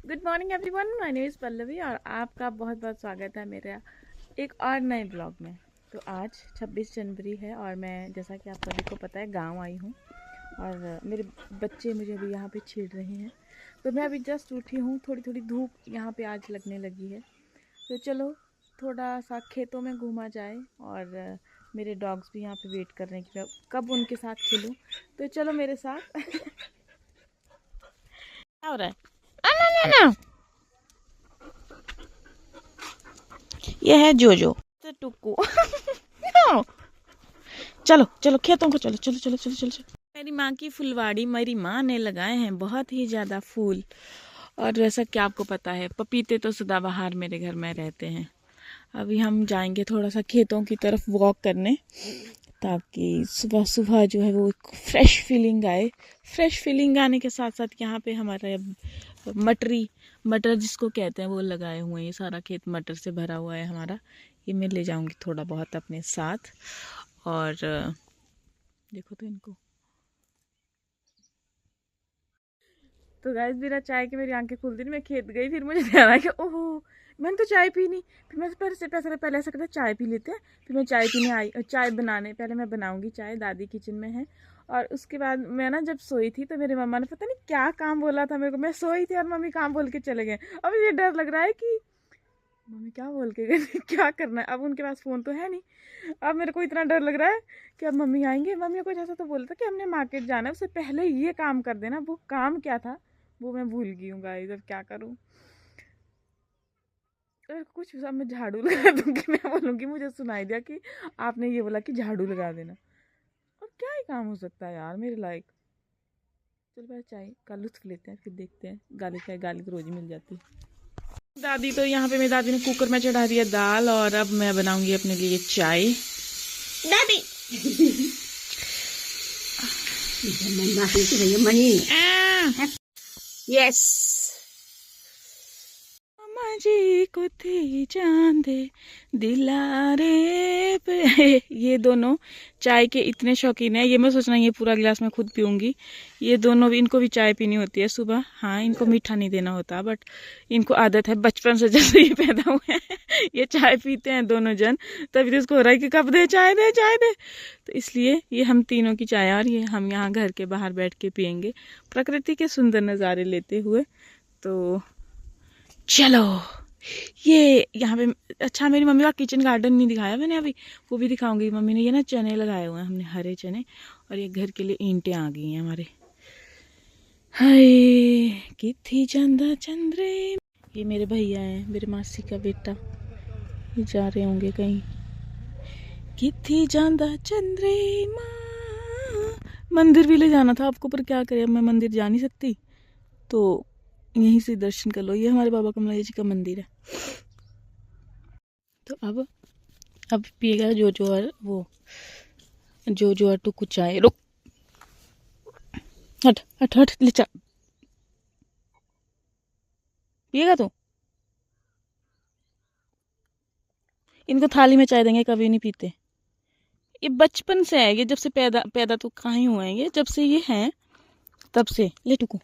Good morning everyone, my name is Pallavi और आपका बहुत बहुत स्वागत है मेरे एक और नए ब्लॉग में। तो आज 26 जनवरी है और मैं, जैसा कि आप सभी को पता है, गांव आई हूँ और मेरे बच्चे मुझे अभी यहाँ पे छेड़ रहे हैं। तो मैं अभी जस्ट उठी हूँ, थोड़ी थोड़ी धूप यहाँ पे आज लगने लगी है। तो चलो थोड़ा सा खेतों में घूमा जाए और मेरे डॉग्स भी यहाँ पे वेट कर रहे हैं कि मैं कब उनके साथ खेलूँ। तो चलो मेरे साथ। क्या हो रहा है? ना ये है जोजो तो टुक्कू। चलो चलो खेतों को चलो चलो चलो चलो चलो चलो। मेरी माँ की फुलवाड़ी मेरी माँ ने लगाए हैं बहुत ही ज़्यादा फूल। और जैसा कि आपको पता है, पपीते तो सदाबहार मेरे घर में रहते हैं। अभी हम जाएंगे थोड़ा सा खेतों की तरफ वॉक करने, ताकि सुबह सुबह जो है वो फ्रेश फीलिंग आए। फ्रेश फीलिंग आने के साथ साथ यहाँ पे हमारा मटर जिसको कहते हैं वो लगाए हुए हैं। ये सारा खेत मटर से भरा हुआ है हमारा। ये मैं ले जाऊंगी थोड़ा बहुत अपने साथ। और देखो तो इनको। तो गाइस, बिना चाय के मेरी आंखें खुलती नहीं। मैं खेत गई, फिर मुझे ध्यान आया कि ओहो, मैंने तो चाय पी नहीं। फिर मैं पहले ऐसा करते चाय पी लेते हैं। फिर मैं चाय पीने आई, चाय बनाने पहले मैं बनाऊंगी चाय, दादी किचन में है। और उसके बाद मैं ना जब सोई थी तो मेरी मम्मा ने पता नहीं क्या काम बोला था मेरे को। मैं सोई थी और मम्मी काम बोल के चले गए। अब मुझे डर लग रहा है कि मम्मी क्या बोल के गए, क्या करना है। अब उनके पास फ़ोन तो है नहीं। अब मेरे को इतना डर लग रहा है कि अब मम्मी आएंगे। मम्मी को ऐसा तो बोला था कि हमने मार्केट जाना है, उससे पहले ये काम कर देना। वो काम क्या था वो मैं भूल गई हूँ गाइस। अब क्या करूँ? अगर कुछ अब मैं झाड़ू लगा दूंगी, मैं बोलूँगी मुझे सुनाई दिया कि आपने ये बोला कि झाड़ू लगा देना। और क्या ही काम हो सकता है यार मेरे लायक। चल भाई, चाय का लुत्फ लेते हैं, फिर देखते हैं। गाली तो रोज ही मिल जाती है। दादी तो यहाँ पे, मेरी दादी ने कुकर में चढ़ा दिया दाल और अब मैं बनाऊंगी अपने लिए चाय। दादी यस। मामा जी को थी चांदे दिलारे पे। ये दोनों चाय के इतने शौकीन है। ये मैं सोचना ये पूरा गिलास मैं खुद पीऊंगी। ये दोनों भी, इनको भी चाय पीनी होती है सुबह। हाँ, इनको मीठा नहीं देना होता, बट इनको आदत है बचपन से, जैसे ये पैदा हुए हैं ये चाय पीते हैं दोनों जन। तभी तो इसको हो रहा है कि कब दे चाय, दे चाय दे। तो इसलिए ये हम तीनों की चाय, और ये हम यहाँ घर के बाहर बैठ के पियेंगे, प्रकृति के सुंदर नज़ारे लेते हुए। तो चलो, ये यहाँ पे अच्छा, मेरी मम्मी का किचन गार्डन नहीं दिखाया मैंने अभी, वो भी दिखाऊंगी। मम्मी ने ये ना चने लगाए हुए हैं हमने, हरे चने। और ये घर के लिए ईंटें आ गई हैं हमारे। हाय किथी चंदा चंद्रे। ये मेरे भैया हैं, मेरे मासी का बेटा। ये जा रहे होंगे कहीं। किथी चंदा चंद्रे माँ। मंदिर भी ले जाना था आपको, पर क्या करें, अब मैं मंदिर जा नहीं सकती, तो यहीं से दर्शन कर लो। ये हमारे बाबा कमला जी का मंदिर है। तो अब पिएगा जो और वो जो और टू कुछ आए। रुक, हट हट हट, ले चा। पिएगा तो इनको थाली में चाय देंगे, कभी नहीं पीते। ये बचपन से है, ये जब से पैदा पैदा तो कहाँ ही हुए हैं, ये जब से ये हैं तब से। ले टुकू,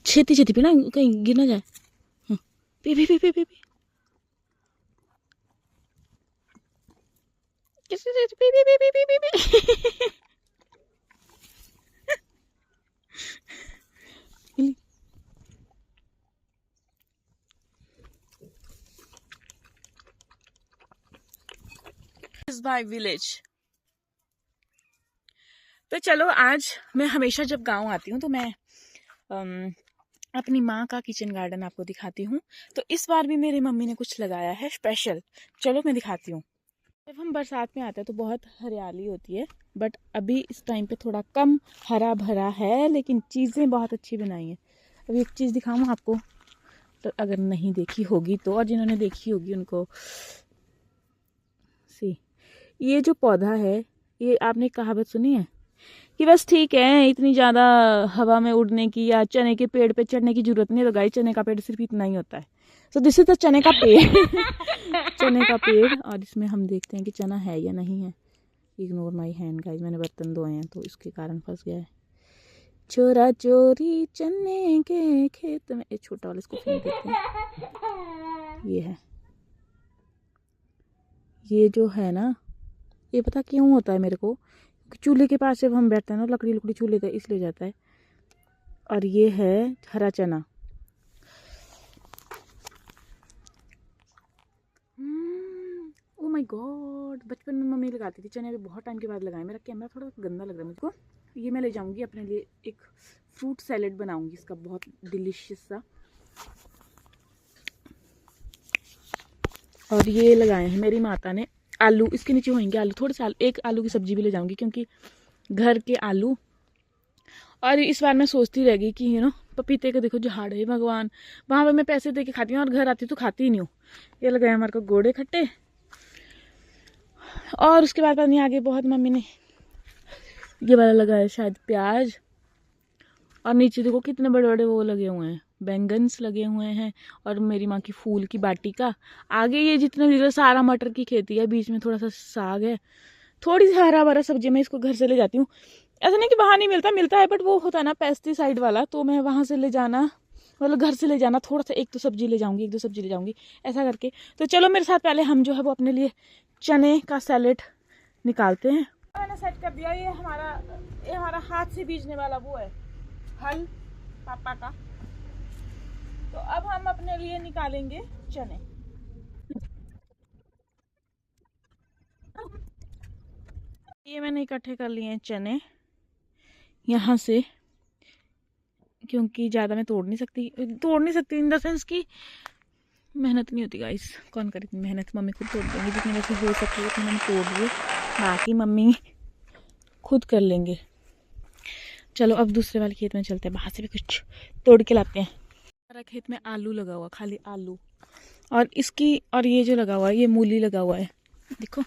छेती छेती पीना, कहीं गिर ना जाए। पी पी पी पी पी पी पी पी पी पी पी। Bye village. तो चलो, आज मैं हमेशा जब गांव आती हूँ तो मैं अपनी माँ का किचन गार्डन आपको दिखाती हूँ। तो इस बार भी मेरी मम्मी ने कुछ लगाया है स्पेशल। चलो मैं दिखाती हूँ। जब हम बरसात में आते हैं तो बहुत हरियाली होती है, बट अभी इस टाइम पे थोड़ा कम हरा भरा है, लेकिन चीज़ें बहुत अच्छी बनाई हैं। अभी एक चीज़ दिखाऊँ आपको, तो अगर नहीं देखी होगी तो, और जिन्होंने देखी होगी उनको सी। ये जो पौधा है, ये आपने कहावत सुनी है कि बस ठीक है, इतनी ज़्यादा हवा में उड़ने की या चने के पेड़ पे चढ़ने की जरूरत नहीं है। तो गाइस, चने का पेड़ सिर्फ इतना ही होता है। सो दिस इज द चने का पेड़। चने का पेड़। और इसमें हम देखते हैं कि चना है या नहीं है। इग्नोर माई हैंड गाइस, मैंने बर्तन धोए हैं तो इसके कारण फंस गया है। चोरा चोरी चने के खेत में, ये छोटा वाला इसको फेंक देते हैं। ये है, ये जो है ना, ये पता क्यों होता है मेरे को, चूल्हे के पास जब हम बैठते हैं ना, लकड़ी लकड़ी चूल्हे का इसलिए जाता है। और ये है हरा चना। ओ माय गॉड, बचपन में मम्मी लगाती थी चने, अभी बहुत टाइम के बाद लगाए। मेरा कैमरा थोड़ा गंदा लग रहा है मुझको। ये मैं ले जाऊंगी अपने लिए, एक फ्रूट सैलेड बनाऊंगी इसका, बहुत डिलीशियस सा। और ये लगाए हैं मेरी माता ने आलू, इसके नीचे होंगे आलू, थोड़े से आलू, एक आलू की सब्जी भी ले जाऊंगी क्योंकि घर के आलू। और इस बार मैं सोचती रहेगी कि पपीते का देखो झाड़ है, भगवान, वहाँ पे मैं पैसे दे के खाती हूँ और घर आती तो खाती ही नहीं हूँ। ये लगाए हमारे को गोड़े खट्टे। और उसके बाद पता नहीं आगे बहुत मम्मी ने ये वाला लगाया शायद प्याज। और नीचे देखो कितने बड़े बड़े वो लगे हुए हैं, बैंगन्स लगे हुए हैं। और मेरी माँ की फूल की बाटी का आगे ये जितने सारा मटर की खेती है, बीच में थोड़ा सा साग है, थोड़ी सी हरा भरा सब्जी। मैं इसको घर से ले जाती हूँ, ऐसा नहीं कि वहाँ नहीं मिलता, मिलता है, बट वो होता है ना पेस्टिसाइड वाला, तो मैं वहाँ से ले जाना, मतलब घर से ले जाना थोड़ा सा, एक दो सब्जी ले जाऊंगी, एक दो सब्जी ले जाऊंगी ऐसा करके। तो चलो मेरे साथ पहले हम जो है वो अपने लिए चने का सैलेड निकालते हैं। मैंने सेट कर दिया, ये हमारा हाथ से बीजने वाला वो है हल पापा का। तो अब हम अपने लिए निकालेंगे चने। ये मैंने इकट्ठे कर लिए हैं चने यहाँ से, क्योंकि ज़्यादा मैं तोड़ नहीं सकती इन द सेंस की मेहनत नहीं होती गाइस, कौन करे इतनी मेहनत, मम्मी खुद तोड़ देंगे, जितनी वैसे हो सकती है उतनी मैंने तोड़ दिए, बाकी मम्मी खुद कर लेंगे। चलो अब दूसरे वाले खेत में चलते हैं, वहाँ से भी कुछ तोड़ के लाते हैं। हमारा खेत में आलू लगा हुआ, खाली आलू। और ये जो लगा हुआ है, ये मूली लगा हुआ है, देखो।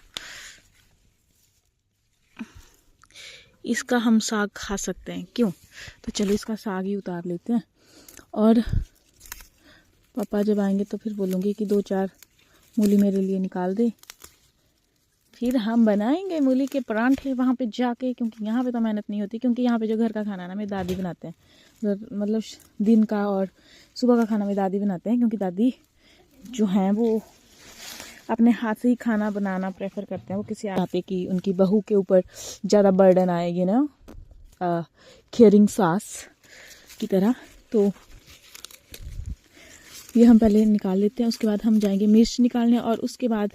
इसका हम साग खा सकते हैं, क्यों? तो चलो इसका साग ही उतार लेते हैं। और पापा जब आएंगे तो फिर बोलूँगी कि 2-4 मूली मेरे लिए निकाल दे, फिर हम बनाएंगे मूली के परांठे वहाँ पे जाके, क्योंकि यहाँ पे तो मेहनत नहीं होती, क्योंकि यहाँ पे जो घर का खाना है ना मेरी दादी बनाते हैं, मतलब दिन का और सुबह का खाना मेरी दादी बनाते हैं, क्योंकि दादी जो हैं वो अपने हाथ से ही खाना बनाना प्रेफर करते हैं। वो किसी आते कि उनकी बहू के ऊपर ज़्यादा बर्डन आए, केयरिंग सास की तरह। तो ये हम पहले निकाल लेते हैं, उसके बाद हम जाएंगे मिर्च निकालने। और उसके बाद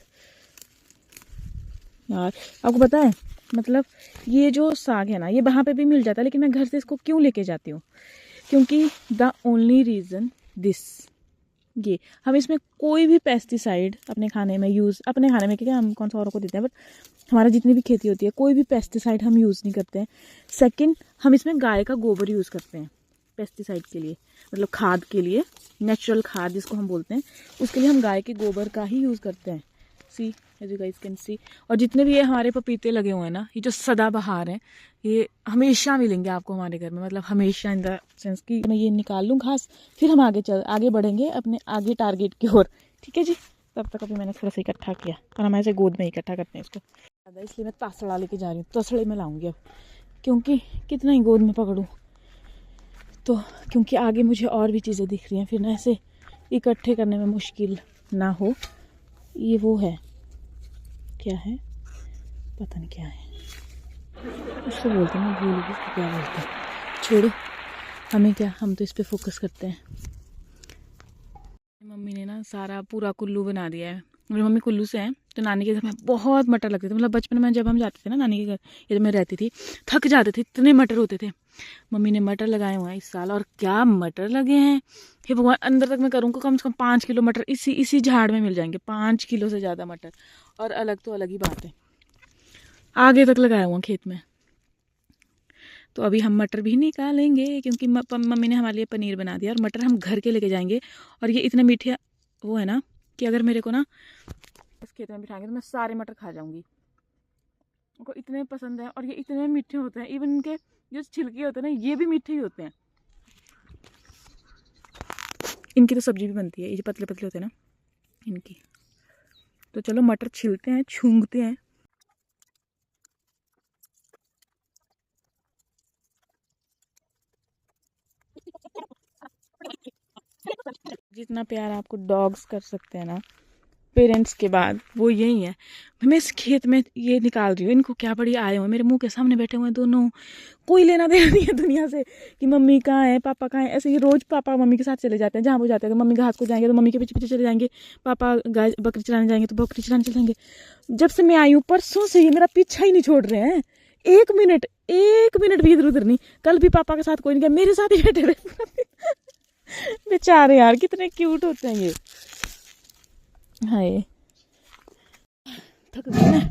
यार आपको पता है, मतलब ये जो साग है ना, ये वहाँ पे भी मिल जाता है, लेकिन मैं घर से इसको क्यों लेके जाती हूँ, क्योंकि द ओनली रीज़न दिस, ये हम इसमें कोई भी पेस्टिसाइड अपने खाने में क्योंकि हम कौन सा औरों को देते हैं, बट हमारा जितनी भी खेती होती है कोई भी पेस्टिसाइड हम यूज़ नहीं करते हैं। सेकंड, हम इसमें गाय का गोबर यूज़ करते हैं पेस्टिसाइड के लिए, मतलब खाद के लिए, नेचुरल खाद जिसको हम बोलते हैं, उसके लिए हम गाय के गोबर का ही यूज़ करते हैं। See as you guys can see. और जितने भी ये हमारे पपीते लगे हुए हैं ना, ये जो सदाबहार हैं, ये हमेशा मिलेंगे आपको हमारे घर में, मतलब हमेशा, इन द सेंस कि मैं ये निकाल लूँ घास, फिर हम आगे बढ़ेंगे अपने आगे टारगेट की ओर, ठीक है जी। तब तक अभी मैंने थोड़ा सा इकट्ठा किया, और हम ऐसे गोद में इकट्ठा करते हैं इसको, इसलिए मैं तसड़ा लेके जा रही हूँ, तसड़े में लाऊंगी अब, क्योंकि कितना ही गोद में पकड़ूँ, तो क्योंकि आगे मुझे और भी चीज़ें दिख रही हैं, फिर ना ऐसे इकट्ठे करने में मुश्किल ना हो। ये वो है, क्या है पता नहीं क्या है, उसको बोलते हैं, मैं भूल गई उसको क्या बोलते हैं, छोड़ो, हमें क्या, हम तो इस पे फोकस करते हैं। मम्मी ने ना सारा पूरा कुल्लू बना दिया है। मेरी मम्मी कुल्लू से है, तो नानी के घर में बहुत मटर लगते थे, मतलब बचपन में जब हम जाते थे ना नानी के घर, ये जब मैं रहती थी, थक जाते थे, इतने मटर होते थे। मम्मी ने मटर लगाए हुए हैं इस साल, और क्या मटर लगे हैं, हे भगवान, अंदर तक मैं करूँगा कम से कम 5 किलो मटर इसी झाड़ में मिल जाएंगे, 5 किलो से ज़्यादा मटर। और अलग तो अलग ही बात है, आगे तक लगाया हुआ खेत में। तो अभी हम मटर भी निकालेंगे, क्योंकि मम्मी ने हमारे लिए पनीर बना दिया, और मटर हम घर के लेके जाएंगे। और ये इतने मीठे वो है ना, कि अगर मेरे को ना इस खेत में बिठाएंगे तो मैं सारे मटर खा जाऊंगी, उनको इतने पसंद है। और ये इतने मीठे होते हैं, इवन इनके जो छिलके होते हैं ना, ये भी मीठे ही होते हैं। इनकी तो सब्जी भी बनती है, ये जो पतले पतले होते हैं ना इनकी। तो चलो मटर छिलते हैं, छूंगते हैं। जितना प्यार आपको डॉग्स कर सकते हैं ना पेरेंट्स के बाद, वो यही है। मैं इस खेत में ये निकाल रही हूँ, इनको क्या बढ़िया आए हुए मेरे मुंह के सामने बैठे हुए हैं दोनों, कोई लेना देना नहीं है दुनिया से कि मम्मी कहाँ है पापा कहाँ है। ऐसे ही रोज पापा मम्मी के साथ चले जाते हैं, जहाँ वो जाते हैं। मम्मी घास को जाएंगे तो मम्मी के पीछे पीछे चले जाएंगे, पापा गाय बकरी चलाने जाएंगे तो बकरी चलाने चले जाएंगे। जब से मैं आई हूँ परसों से ये मेरा पीछा ही नहीं छोड़ रहे हैं, एक मिनट भी इधर उधर नहीं। कल भी पापा के साथ कोई नहीं गया, मेरे साथ ही बैठे रहे बेचारे यार, कितने क्यूट होते हैं ये। हाय थक गई मैं,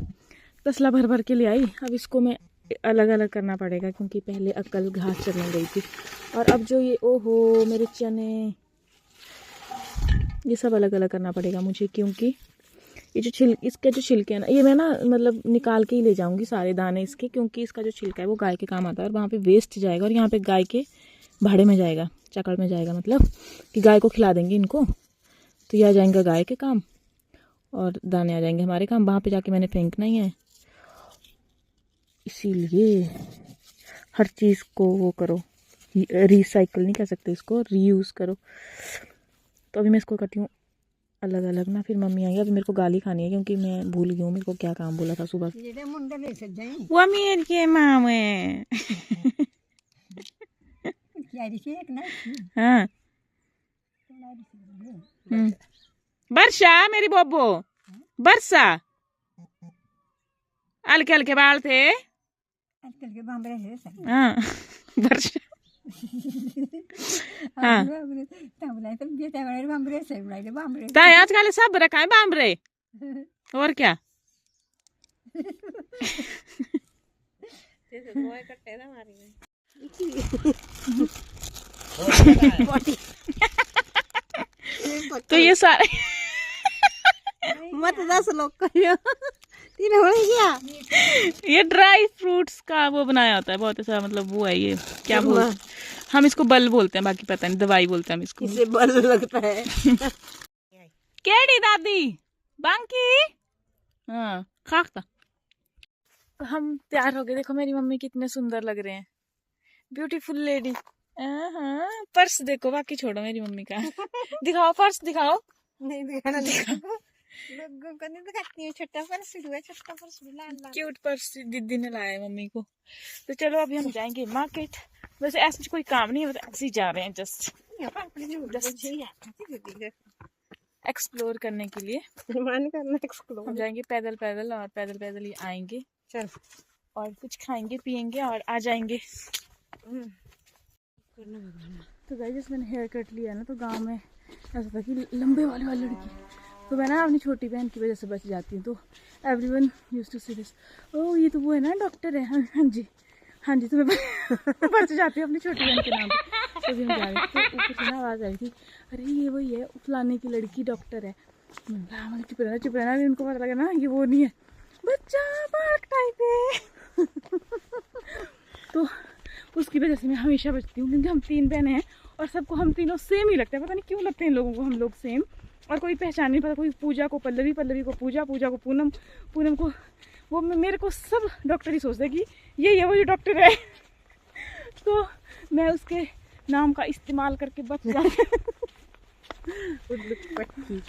तसला भर भर के ले आई। अब इसको मैं अलग अलग करना पड़ेगा क्योंकि पहले अक्ल घास चलने गई थी। और अब जो ये ओहो मेरे चने, ये सब अलग अलग करना पड़ेगा मुझे, क्योंकि ये जो इसके जो छिलके हैं ना, ये मैं ना मतलब निकाल के ही ले जाऊंगी सारे दाने इसके, क्योंकि इसका जो छिलका है वो गाय के काम आता है और वहाँ पे वेस्ट जाएगा और यहाँ पे गाय के भाड़े में जाएगा, चकड़ में जाएगा, मतलब कि गाय को खिला देंगे इनको, तो ये आ जाएंगे गाय के काम और दाने आ जाएंगे हमारे काम। वहाँ पे जाके मैंने फेंकना ही है, इसीलिए हर चीज़ को वो करो, रिसाइकल नहीं कह सकते इसको, रीयूज़ करो। तो अभी मैं इसको करती हूँ अलग अलग ना, फिर मम्मी आएगी। अभी मेरे को गाली खानी है क्योंकि मैं भूल गई हूँ मेरे को क्या काम बोला था सुबह। वो मेरे मामे हाँ वर्षा मेरी बोबो, वर्षा हल्के हल्के बाल थे, हाँ वर्षा हाँ आजकल सब रखा है बामरे, और क्या तो ये सारे मत 10 लोग कहियो तीन हो गया। ये ड्राई फ्रूट्स का वो बनाया होता है बहुत ऐसा, मतलब वो है ये क्या बोल, हम इसको बल बोलते हैं, बाकी पता नहीं, दवाई बोलते हैं हम इसको। इसे बल लगता है केड़ी दादी बांकी हाँ खाकता। हम तैयार हो गए, देखो मेरी मम्मी कितने सुंदर लग रहे हैं, ब्यूटीफुल लेडी। पर्स देखो, बाकी छोड़ो मेरी मम्मी का दिखाओ पर्स दिखाओ। नहीं दिखाना लोगों को नहीं दिखाती हूँ, छोटा पर्स हुआ, छोटा पर्स लाल क्यूट पर्स दीदी ने लाया है मम्मी को। तो चलो अभी हम जाएंगे मार्केट, वैसे ऐसे कोई काम नहीं है, मतलब ऐसे ही जा रहे हैं जस्ट एक्सप्लोर करने के लिए। हम जाएंगे पैदल पैदल और पैदल पैदल ही आएंगे, चल और कुछ खाएंगे पियेंगे और आ जाएंगे। तो गाइस मैंने हेयर कट लिया ना, तो गांव में ऐसा था कि लंबे वाले वाली लड़की, तो मैं ना अपनी छोटी बहन की वजह से बच जाती हूँ। तो एवरीवन यूज्ड टू से दिस, ओह ये तो वो है ना डॉक्टर है, हाँ जी हाँ जी, तो मैं बच जाती हूँ अपनी छोटी बहन के नाम पे। तो भी हम जा रहे थे तो ऊपर से ना आवाज़ आई थी, अरे ये वही है फलाने की लड़की डॉक्टर है। चुप रहना, उनको पता लगा ना ये वो नहीं है, बच्चा पार्क टाइप है तो उसकी वजह से मैं हमेशा बचती हूँ, क्योंकि हम 3 बहनें हैं और सबको हम तीनों सेम ही लगते हैं, पता नहीं क्यों लगते हैं लोगों को हम लोग सेम, और कोई पहचान नहीं पता, कोई पूजा को पल्लवी, पल्लवी को पूजा, पूजा को पूनम, पूनम को वो, मेरे को सब डॉक्टर ही सोचते हैं कि ये है वो जो डॉक्टर है तो मैं उसके नाम का इस्तेमाल करके बच जाती उल्लू की पट्टी।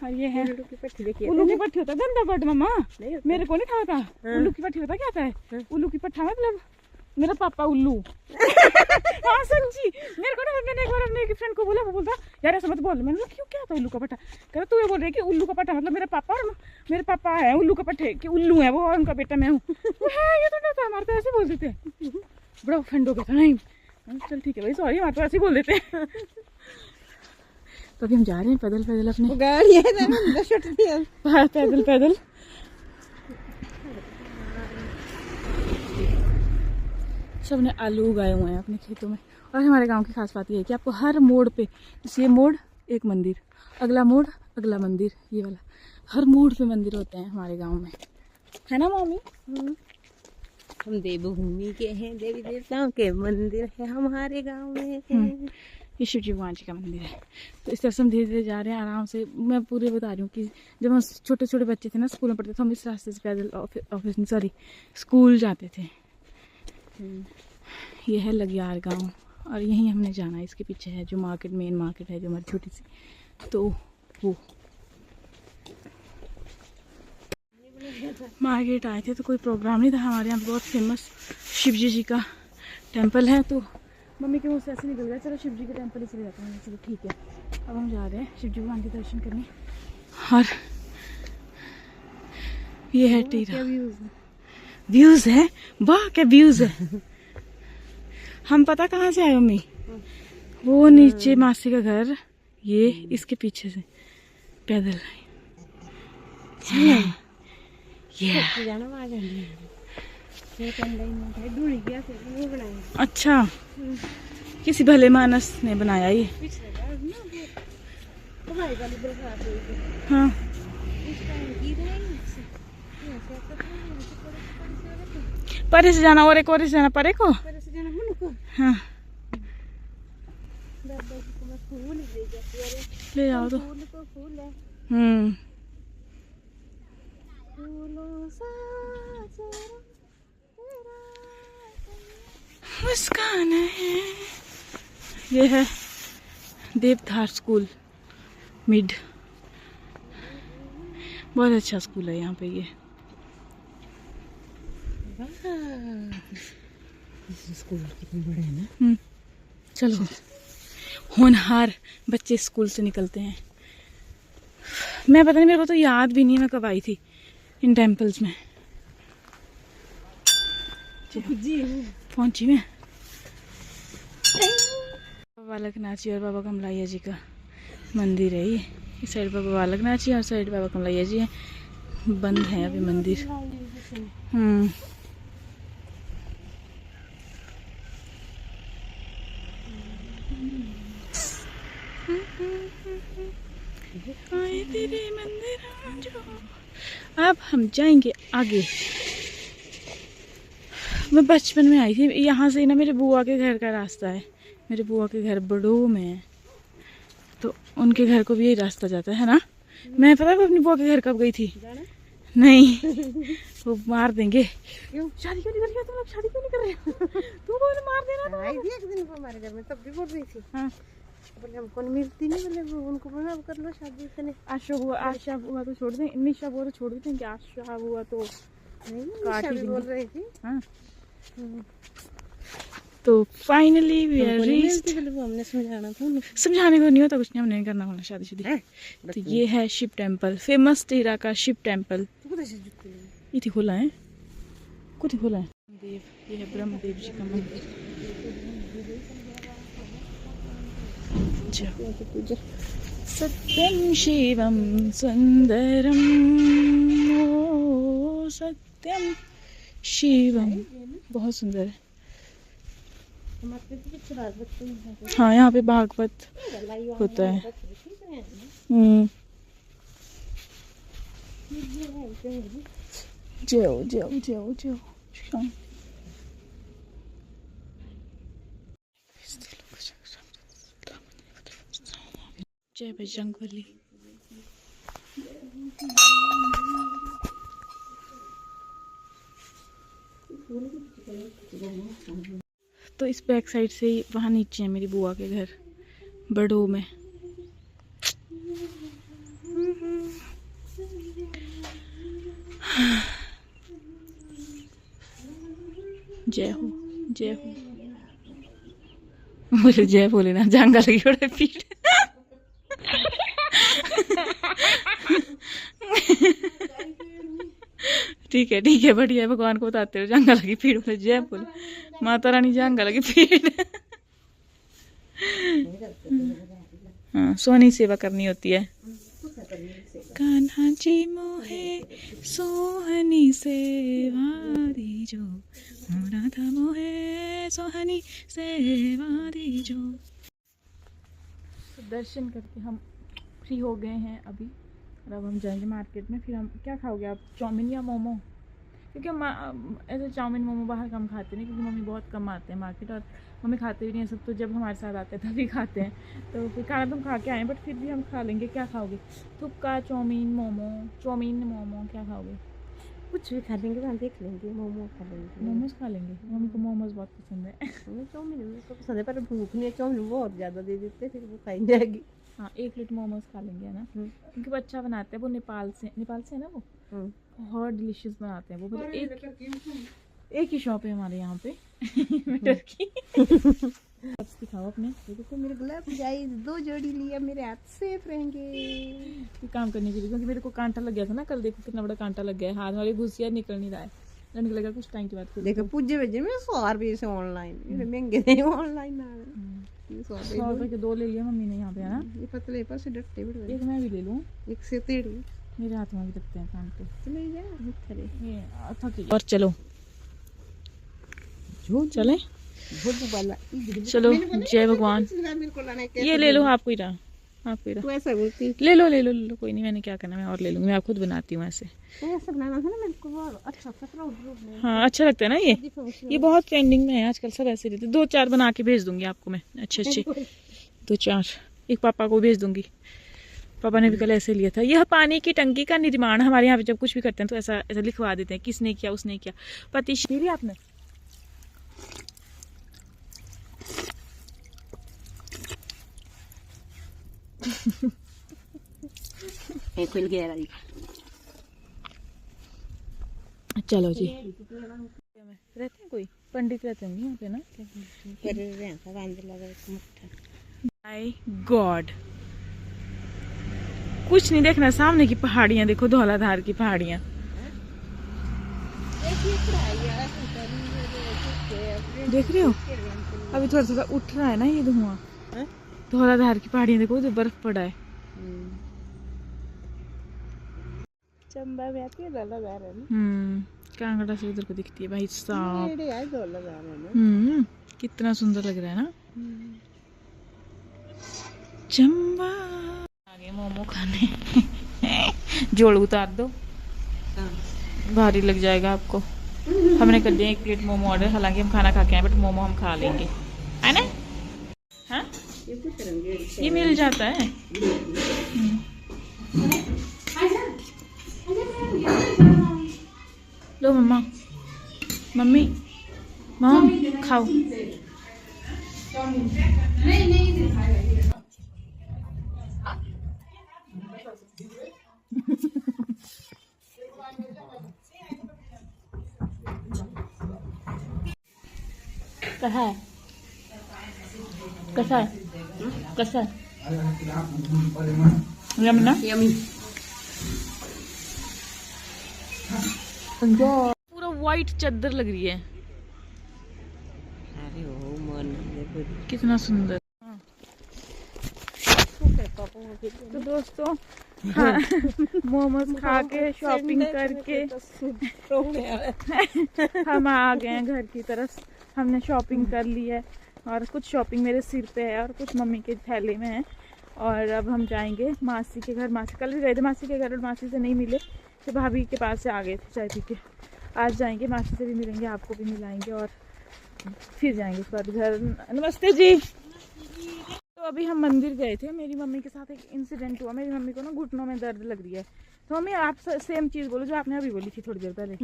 और ये है उल्लू की पट्टी, देखिए उल्लू की पट्टी होता है गंदा वर्ड मम्मा, मेरे को नहीं था पता। उल्लू की पट्टी होता क्या होता है? उल्लू की पट्टा मतलब मेरा पापा उल्लू हाँ सच्ची, मेरे को ना, मैंने एक बार अपने फ्रेंड को बोला, वो बोलता यार ऐसा मत बोल, मैंने बोला क्यों क्या था उल्लू का पट्टा, कह रहा तू ये बोल रही है कि उल्लू का पट्टा मतलब मेरा पापा, और मेरे पापा है उल्लू का पट्टे कि उल्लू है वो और उनका बेटा मैं हूँ ये तो नहीं था, हमारे तो ऐसे बोल देते हैं। बड़ा ऑफेंड हो गया था। नहीं चल ठीक है भाई सॉरी, हमारे तो ऐसे ही बोल देते हैं तो अभी हम जा रहे हैं पैदल पैदल अपने गाड़ी है पैदल पैदल। सब ने आलू उगाए हुए हैं अपने खेतों में। और हमारे गांव की खास बात ये है कि आपको हर मोड़ पे, जैसे ये मोड़ एक मंदिर, अगला मोड़ अगला मंदिर, ये वाला हर मोड़ पे मंदिर होते हैं हमारे गांव में, है ना मम्मी? हम देवभूमि के हैं, देवी देवताओं के मंदिर है हमारे गांव में। ये शिव जी भगवान जी का मंदिर है। तो इस तरह से हम धीरे धीरे जा रहे हैं आराम से। मैं पूरे बता रही हूँ कि जब हम छोटे छोटे बच्चे थे ना, स्कूल में पढ़ते थे, हम इस रास्ते से पैदल स्कूल जाते थे। ये है लगियार गांव और यहीं हमने जाना है, इसके पीछे है जो मार्केट, मेन मार्केट है जो हमारी छोटी सी, तो वो मार्केट आए थे तो कोई प्रोग्राम नहीं था। हमारे यहाँ बहुत फेमस शिव जी का टेम्पल है, तो मम्मी के मुँह से ऐसे निकल गया चलो शिव जी के टेम्पल ही चले जाते हैं। चलो ठीक है, अब हम जा रहे हैं शिव जी भगवान के दर्शन करने। और ये है टीरा, व्यूज है, वाह क्या व्यूज है। हम पता कहाँ से आए मम्मी, वो नीचे मासी का घर, ये इसके पीछे से पैदल अच्छा, किसी भले मानस ने बनाया ये। हाँ परे से जाना, और एक और से जाना, परे को। हाँ ले जाओ तो। मुस्कान है। ये है देवधार स्कूल मिड, बहुत अच्छा स्कूल है यहाँ पे ये। स्कूल कितने बड़े हैं ना। चलो, होनहार बच्चे स्कूल से निकलते हैं। मैं पता नहीं, मेरे को तो याद भी नहीं मैं कब आई थी इन टेम्पल्स में। पहुंची मैं। बाबा बालकनाथजी और बाबा कमलाइया जी का मंदिर है ये। इस साइड बाबा बालकनाथ जी और साइड बाबा कमलाइया जी है। बंद है अभी मंदिर। तेरे मंदिर अब हम जाएंगे आगे। मैं बचपन में आई थी यहाँ से ना, मेरे बुआ के घर का रास्ता है। मेरे बुआ के घर बड़ो में है, तो उनके घर को भी यही रास्ता जाता है ना। मैं पता है अपनी बुआ के घर कब गई थी? नहीं वो मार देंगे। क्यों? शादी क्यों नहीं कर रही तुम लोग? शादी क्यों नहीं कर रहे? तुम को मार देना था। आई थी एक दिन वो हमारे घर में, तब भी बोल रही थी। हाँ बोले हमको नहीं मिलती, नहीं बोले उनको बोला कर लो शादी करने। आशा हुआ तो छोड़ दें, निशा हुआ तो छोड़ दें, आशा हुआ तो निशा भी बोल रही थी। हाँ तो फाइनली वी आर रीच्ड। हमने समझाना था, समझाने को नहीं होता कुछ नहीं, हमने नहीं करना वाला शादी। तो ये है शिव टेम्पल, फेमस टीरा का शिव टेम्पल। ये खोला है, कुछ खोला है। देव, ये है ब्रह्मदेव जी का मंदिर। सत्यम शिवम सुंदरम, ओ सत्यम शिवम, बहुत सुंदर है। हाँ यहाँ पे भागवत होता है। जाओ जाओ जाओ जाओ। जय बजरंगबली। तो इस बैक साइड से ही वहाँ नीचे है मेरी बुआ के घर बड़ो में। जय हो जय हो। मुझे जय बोले ना, जांगा लगी बड़े पीठ। ठीक है बढ़िया, भगवान को बताते हो। जांगा लगी पीठ बोले, जय बोले माता रानी जांगा लगी पीठ। हाँ सोनी सेवा करनी होती है। कान्हा जी मोहे सोहनी सेवा दीजो, राधा मोहे सोहनी सेवा दीजो। दर्शन करके हम फ्री हो गए हैं अभी, और अब हम जाएंगे मार्केट में। फिर हम क्या खाओगे आप, चाउमीन या मोमो? क्योंकि हम ऐसे चाउमीन मोमो बाहर कम खाते नहीं, क्योंकि मम्मी बहुत कम आते हैं मार्केट, और मम्मी खाते भी नहीं है सब, तो जब हमारे साथ आते हैं तभी खाते हैं। तो फिर खाना तुम खा के आए, बट फिर भी हम खा लेंगे। क्या खाओगे? थुक्का, चाउमीन, मोमो? चाउमीन मोमो क्या खाओगे? कुछ भी खा लेंगे, वहाँ देख लेंगे, मोमो खा लेंगे। मोमोज खा लेंगे, मम्मी को मोमोज बहुत पसंद है। हमें चाउमीन मेरे को पसंद है, पर भूख नहीं है, चाउमीन बहुत ज़्यादा दे देते फिर वो खाई जाएगी। हाँ 1 प्लेट मोमोज खा लेंगे है ना, क्योंकि वो अच्छा बनाते हैं, वो नेपाल से है ना, वो बहुत डिलीशियस बनाते हैं वो, मतलब एक ही शॉप है हमारे यहाँ पे मटर की। दिखाओ अपने, देखो मेरे गुलाब गाइस 2 जोड़ी लिया, मेरे हाथ सेफ रहेंगे ये काम करने के लिए, क्योंकि मेरे को कांटा लग गया था ना कल, देखो कितना बड़ा कांटा लग गया है हाथ वाले, घुसिया निकल नहीं रहा है, निकलेगा कुछ टाइम के बाद खुद। देखो पूजे भेजे मैं 100 रुपये से ऑनलाइन, ये महंगे नहीं ऑनलाइन आ रहे। 100 रुपये के 2 ले लिया मम्मी ने यहाँ पे है ना, ये पतले पर से डट्टे बड़े, एक मैं भी ले लूँ, एक से तेड़ी मेरे हाथ में भी लगते हैं कांटे। चले जा करे ये थक और चलो चले वाला। चलो जय भगवान, ये ले लो, आपको ही रहा, आपको ही रहा, तू ऐसा बोलती ले लो कोई नहीं, मैंने क्या करना, मैं और ले लूंगी, मैं खुद बनाती हूँ ऐसे। ऐसा बनाना था ना मेरे को, अच्छा हाँ अच्छा लगता है ना ये बहुत ट्रेंडिंग में है आजकल, सब ऐसे देते। 2-4 बना के भेज दूंगी आपको मैं, अच्छे 2-4, एक पापा को भेज दूंगी, पापा ने भी कल ऐसे लिया था। यह पानी की टंकी का निर्माण, हमारे यहाँ पे जब कुछ भी करते हैं तो ऐसा ऐसा लिखवा देते हैं, किसने किया, उसने किया, पति आपने। खुल गया। चलो जी, रहते हैं कोई पंडित रहते होंगे यहाँ पे ना, माय गॉड कुछ नहीं देखना, सामने की पहाड़ियाँ देखो, धौलाधार की पहाड़ियाँ, देख रहे हो, अभी थोड़ा थोड़ा उठ रहा है ना ये धुआं, धौलाधार की पहाड़ियाँ देखो, उधर बर्फ पड़ा है। चंबा में आती है धौलाधार है ना, कांगड़ा से उधर को दिखती है भाई साहब, धौलाधार है ना, कितना सुंदर लग रहा है ना। चंबा आगे मोमो खाने जोड़ उतार दो, भारी लग जाएगा आपको। हमने कर दिया 1 प्लेट मोमो ऑर्डर, हालांकि हम खाना खा के आए, बट मोमो हम खा लेंगे है ना। हाँ ये मिल जाता है। लो मम्मा, मम्मी मॉम खाओ। कैसा है, कैसा है, कैसा है, यम ना, यमी। पूरा वाइट चादर लग रही है, अरे ओ मन कितना सुंदर। तो दोस्तों मोमोज खा के शॉपिंग करके हम आ गए हैं घर की तरफ। हमने शॉपिंग कर ली है और कुछ शॉपिंग मेरे सिर पे है और कुछ मम्मी के थैले में है, और अब हम जाएंगे मासी के घर। मासी कल भी गए थे मासी के घर और मासी से नहीं मिले, तो भाभी के पास से आ गए थे चाय पी के। आज जाएंगे, मासी से भी मिलेंगे, आपको भी मिलाएंगे और फिर जाएंगे उसके बाद घर। नमस्ते जी। तो अभी हम मंदिर गए थे, मेरी मम्मी के साथ एक इंसिडेंट हुआ। मेरी मम्मी को ना घुटनों में दर्द लग रही है, तो मम्मी आप सेम चीज़ बोलो जो आपने अभी बोली थी थोड़ी देर पहले।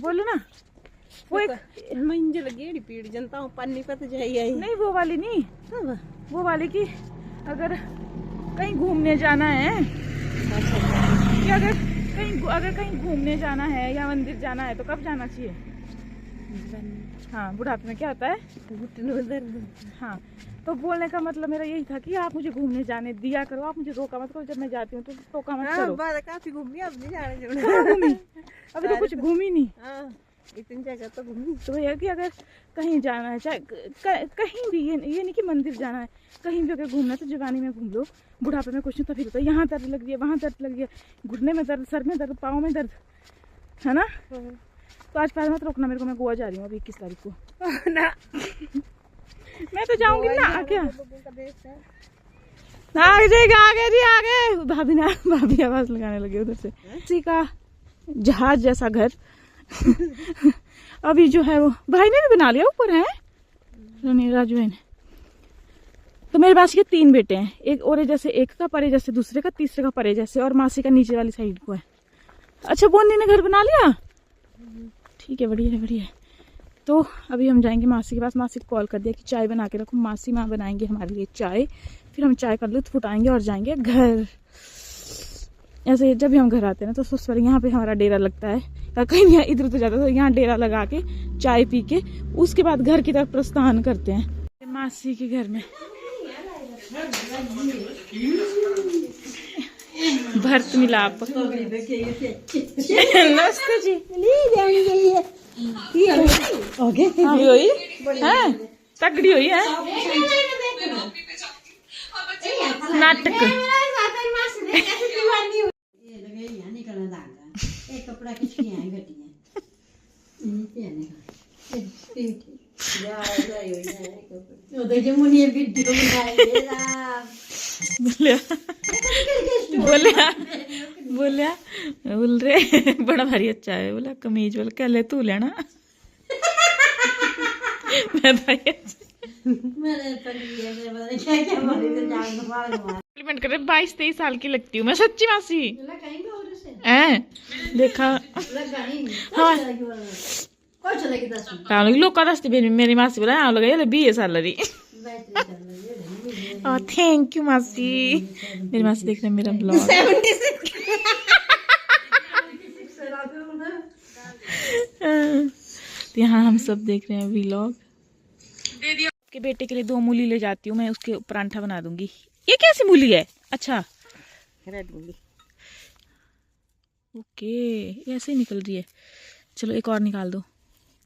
बोलो ना। वो एक मंजिल गेड़ी पीड़ जनता हूँ पानी पत जाइए, नहीं वो वाली नहीं, वो वाली की अगर कहीं घूमने जाना है, कि अगर कहीं घूमने जाना है या मंदिर जाना है तो कब जाना चाहिए? हाँ बुढ़ापे में क्या होता है, घुटनों में दर्द। हाँ तो बोलने का मतलब मेरा यही था कि आप मुझे घूमने जाने दिया करो, आप मुझे रोका मत करो। जब मैं जाती हूँ तो टोका मत करो। काफी घूमी, अब नहीं जाने अभी तो कुछ घूमी नहीं, इतनी जगह तो घूमी। तो भैया कि अगर कहीं जाना है, चाहे कहीं भी, ये नहीं कि मंदिर जाना है, कहीं भी अगर घूमना है तो जवानी में घूम लो, बुढ़ापे में कुछ नहीं। तो फिर होता है यहाँ दर्द लग रही है, वहाँ दर्द लग रही है, घुटने में दर्द, सर में दर्द, पाँव में दर्द, है ना। तो आज पैर मत रोकना मेरे को, मैं गोवा जा रही हूँ अभी 21 तारीख को ना। मैं तो जाऊंगी ना, क्या आगे जी आगे। भाभी आवाज लगाने लगी उधर से। किसी का जहाज जैसा घर अभी जो है वो भाई ने भी बना लिया, ऊपर है राजू भाई ने। तो मेरे पास ये 3 बेटे हैं, एक ओरे जैसे एक का, परे जैसे दूसरे का, तीसरे का परे जैसे, और मासी का नीचे वाली साइड को है। अच्छा बोनी ने घर बना लिया, ठीक है, बढ़िया है बढ़िया है। तो अभी हम जाएंगे मासी के पास। मासी को कॉल कर दिया कि चाय बना के रखो, मासी माँ बनाएंगे हमारे लिए चाय, फिर हम चाय का लुत्फ उठाएंगे और जाएंगे घर। ऐसे जब भी हम घर आते हैं ना तो सबसे पहले यहाँ पे हमारा डेरा लगता है, या कहीं नहीं इधर उधर जाता है तो यहाँ डेरा लगा के चाय पी के उसके बाद घर की तरफ प्रस्थान करते हैं मासी के घर में। भरत मिलाप। नमस्ते जी। हाँ, तगड़ी हुई है नाटक। बोलिया बोल रहे बड़ा भारी अच्छा है, बोला कमीज बोला क्या ले तू लेना। मैं कॉम्प्लीमेंट कर रहे 22-23 साल की लगती हूँ मैं, सच्ची मासी है देखा। हाँ लोग का दसती मेरी मासी बोला हाँ लगा 20 साल रही। थैंक यू मासी। मेरी मासी देख रहे मेरा ब्लॉग। तो यहाँ हम सब देख रहे हैं व्लॉग। के बेटे के लिए 2 मूली ले जाती हूँ मैं, उसके परांठा बना दूंगी। ये कैसी मूली है? अच्छा रेड मूली, ओके ऐसे ही निकल रही है। चलो एक और निकाल दो,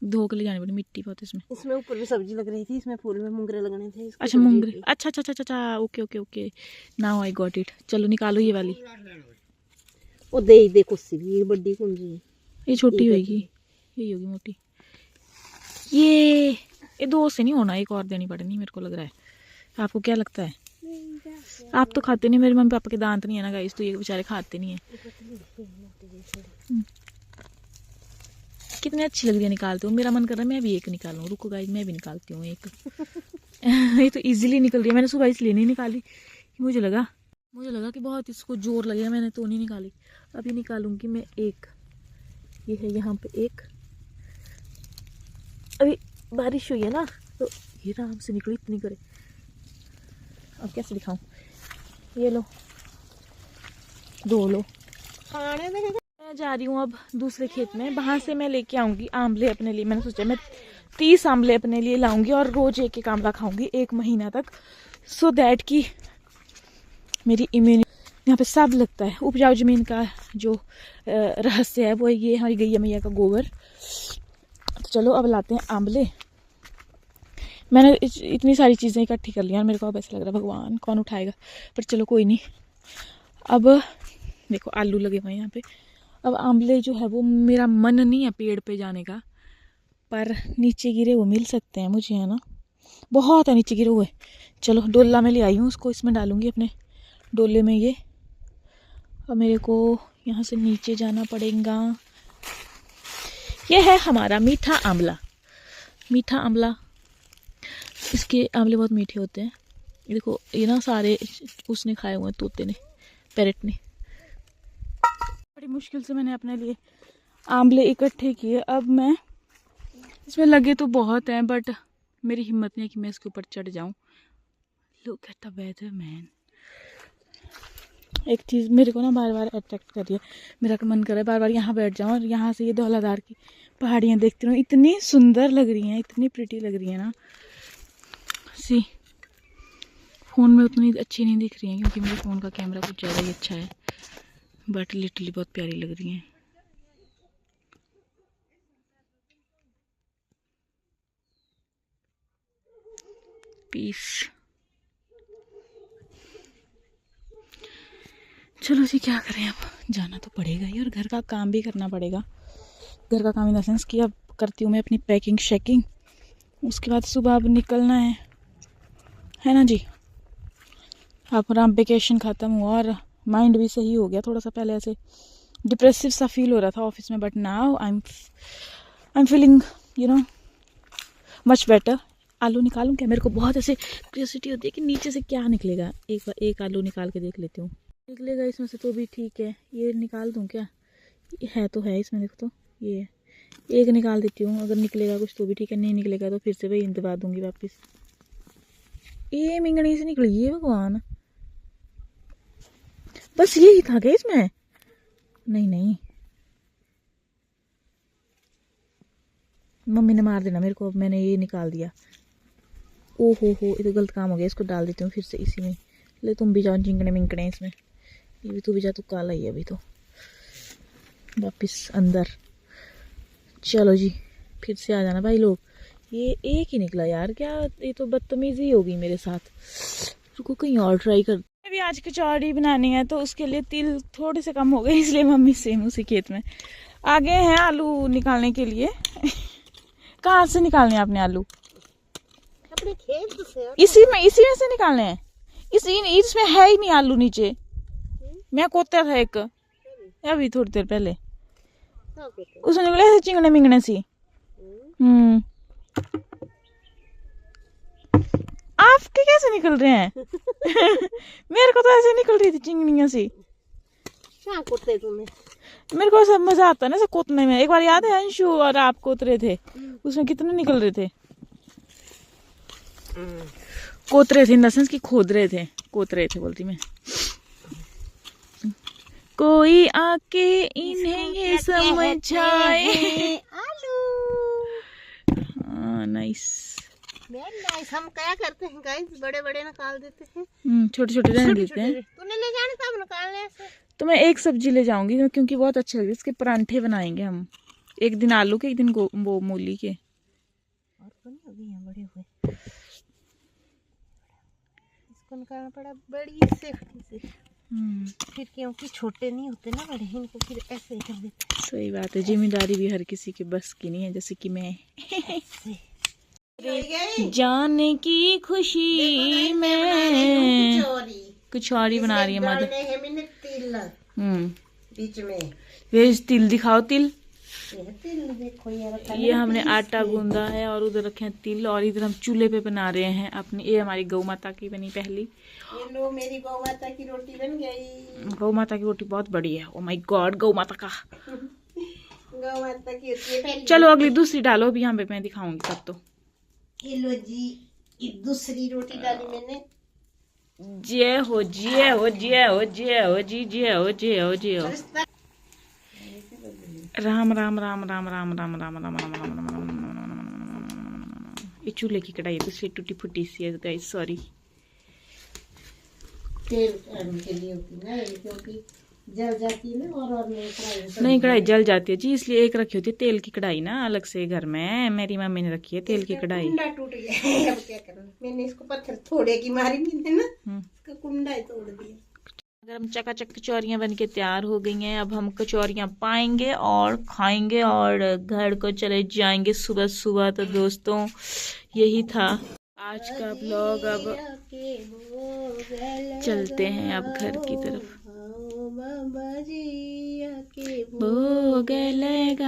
धो के ले जानी पड़ी, मिट्टी बहुत इसमें। इसमें ऊपर भी सब्जी लग रही थी, इसमें फूल में मुंगरे लगने थे। अच्छा मुंगरे, अच्छा अच्छा अच्छा अच्छा, okay okay okay, now I got it. चलो निकालो ये वाली। ओ दे कुछ भी बड़ी कुंजी है, ये छोटी होगी, यही होगी मोटी। ये 2 से नहीं होना, एक और देनी पड़ेगी मेरे को लग रहा है। आपको क्या लगता है? आप तो खाते नहीं, मेरे मम्मी पापा के दांत नहीं है ना गाइस, तो ये बेचारे खाते नहीं है। कितनी अच्छी लग रही है निकालते हो, मेरा मन कर रहा है मैं भी एक निकालूं। रुको गाइस मैं भी निकालती हूँ एक। ये तो इजीली निकल रही है, मैंने सुबह इसलिए नहीं निकाली, मुझे लगा कि बहुत इसको जोर लगेगा, मैंने तो नहीं निकाली। अभी निकालूंगी मैं एक। ये है यहाँ पे एक, अभी बारिश हुई है ना तो ये आराम से निकली, इतनी करे। अब कैसे दिखाऊं? ये लो 2 लो। मैं जा रही हूँ अब दूसरे खेत में, वहां से मैं लेके आऊंगी आंवले अपने लिए। मैंने सोचा मैं 30 आंवले अपने लिए लाऊंगी और रोज एक आंवला खाऊंगी 1 महीना तक, सो दैट कि मेरी इम्यूनिटी। यहाँ पे सब लगता है। उपजाऊ जमीन का जो रहस्य है वो ये हमारी गैया मैया का गोबर। तो चलो अब लाते हैं आंवले। मैंने इतनी सारी चीज़ें इकट्ठी कर ली और मेरे को अब ऐसा लग रहा है भगवान कौन उठाएगा, पर चलो कोई नहीं। अब देखो आलू लगे हुए हैं यहाँ पे। अब आंवले जो है वो मेरा मन नहीं है पेड़ पे जाने का, पर नीचे गिरे वो मिल सकते हैं मुझे, है ना, बहुत है नीचे गिरे हुए। चलो डोला में ले आई हूँ उसको, इसमें डालूंगी अपने डोले में ये। अब मेरे को यहाँ से नीचे जाना पड़ेगा। ये है हमारा मीठा आंवला। मीठा आंवला, इसके आंवले बहुत मीठे होते हैं। ये देखो ये ना सारे उसने खाए हुए हैं, तोते ने, पैरेट ने। बड़ी मुश्किल से मैंने अपने लिए आंवले इकट्ठे किए। अब मैं इसमें लगे तो बहुत हैं बट मेरी हिम्मत नहीं है कि मैं इसके ऊपर चढ़ जाऊं। Look at the weather man. एक चीज़ मेरे को ना बार बार अट्रैक्ट कर रही है, मेरा मन कर रहा है बार बार यहाँ बैठ जाऊँ और यहाँ से ये धौलाधार की पहाड़ियाँ देखती रहूँ। इतनी सुंदर लग रही हैं, इतनी प्रिटी लग रही है ना। सी फ़ोन में उतनी अच्छी नहीं दिख रही हैं क्योंकि मेरे फ़ोन का कैमरा कुछ ज़्यादा ही अच्छा है, बट लिटरली बहुत प्यारी लग रही हैं। पीस। चलो जी क्या करें, अब जाना तो पड़ेगा ही और घर का काम भी करना पड़ेगा। घर का काम इन द सेंस कि अब करती हूँ मैं अपनी पैकिंग शेकिंग, उसके बाद सुबह अब निकलना है ना जी। अब वेकेशन ख़त्म हुआ और माइंड भी सही हो गया थोड़ा सा। पहले ऐसे डिप्रेसिव सा फील हो रहा था ऑफिस में, but now I am feeling much better. आलू निकालूं क्या? मेरे को बहुत ऐसे क्यूरियोसिटी होती है कि नीचे से क्या निकलेगा। एक आलू निकाल के देख लेती हूँ, निकलेगा इसमें से तो भी ठीक है। ये निकाल दूँ क्या? है तो है इसमें, देखो तो ये है। एक निकाल देती हूँ, अगर निकलेगा कुछ तो भी ठीक है, नहीं निकलेगा तो फिर से वही दबा दूंगी वापस। ये मिंगनी से निकली है भगवान, बस यही था क्या इसमें? नहीं नहीं, मम्मी ने मार देना मेरे को, अब मैंने ये निकाल दिया। ओ हो, ये तो गलत काम हो गया, इसको डाल देती हूँ फिर से इसी में। ले तुम भी जाओ चिंकने मिंकने इसमें, ये भी तू भी जा, तू काला ही है अभी तो। वापिस अंदर, चलो जी फिर से आ जाना भाई लोग। ये एक ही निकला यार, क्या ये तो बदतमीजी होगी मेरे साथ। रुको कहीं और ट्राई कर। अभी आज कचौड़ी बनानी है तो उसके लिए तिल थोड़े से कम हो गए, इसलिए मम्मी सेम उसी खेत में आ गए हैं आलू निकालने के लिए। कहाँ से निकालने हैं आपने आलू? अपने खेत से। इसी में से निकालने हैं? इसमें है ही नहीं आलू नीचे। मैं कोता था एक अभी थोड़ी देर पहले, उसमें निकले ऐसे चिंगने मिंगने सी। आपके कैसे निकल रहे हैं? मेरे को तो ऐसे निकल रही थी चिंगनियां सी। क्या कोते तुमने? मेरे को सब मजा आता है ना ऐसे कोतने में। एक बार याद है अंशु और आप कोतरे थे, उसमें कितने निकल रहे थे। कोतरे थे इन द सेंस कि खोद रहे थे, कोत रहे थे बोलती मैं। कोई आके इन्हें ये समझाए। आलू। हाँ नाइस। नाइस। हम क्या करते हैं गाइस, बड़े बड़े निकाल देते हैं, छोटे छोटे रहने देते हैं। तूने ले जाने तब निकालने से। तो मैं एक सब्जी ले जाऊंगी क्योंकि बहुत अच्छे लगे, इसके परांठे बनाएंगे हम, एक दिन आलू के एक दिन वो मूली के। और तो नहीं हैं बड़े हुए, इसको निकालना पड़ा बड़ी सेफ्टी से। फिर क्योंकि छोटे नहीं होते ना बड़े, इनको फिर ऐसे ही कर देते। सही बात है, जिम्मेदारी भी हर किसी के बस की नहीं है, जैसे कि मैं। जाने की खुशी में कचौड़ी बना रही है मदर। बीच में वेज तिल दिखाओ, तिल। तिल देखो यार, ये हमने आटा गूंदा है और उधर रखे हैं तिल, और इधर हम चूल्हे पे बना रहे हैं अपनी। ये हमारी गौ माता की बनी पहली। ये लो मेरी गौ माता की रोटी बन गई। गौ माता की रोटी बहुत बड़ी है। ओ माय गॉड, गौ माता का। गौ माता की होती है पहली। चलो अगली दूसरी डालो, अभी यहाँ पे मैं दिखाऊंगी तब तो। ये लो जी, ये दूसरी रोटी डाली मैंने। जय हो जय हो जय हो जय हो जी, जय हो जय हो जय हो। राम राम राम राम राम राम राम राम राम राम राम। ये चूल्हे की कढ़ाई दूसरी टूटी फूटी सी है गाइस, सॉरी। तेल के लिए होती ना, क्योंकि जल जाती है ना। और नहीं कढ़ाई जल जाती है जी, इसलिए एक रखी होती है तेल की कढ़ाई ना अलग से घर में। मेरी मम्मी ने रखी है तेल की कढ़ाई। कुंडा टूट गया, अब क्या करना। मैंने इसको पत्थर थोड़े की मारी थी ना, इसका कुंडा ही तोड़ दिया। अगर हम चकाचक कचौरियाँ बन के तैयार हो गई हैं, अब हम कचौरियाँ पाएंगे और खाएंगे और घर को चले जाएंगे सुबह सुबह। तो दोस्तों यही था आज का ब्लॉग। अब चलते हैं अब घर की तरफ। भोग लगा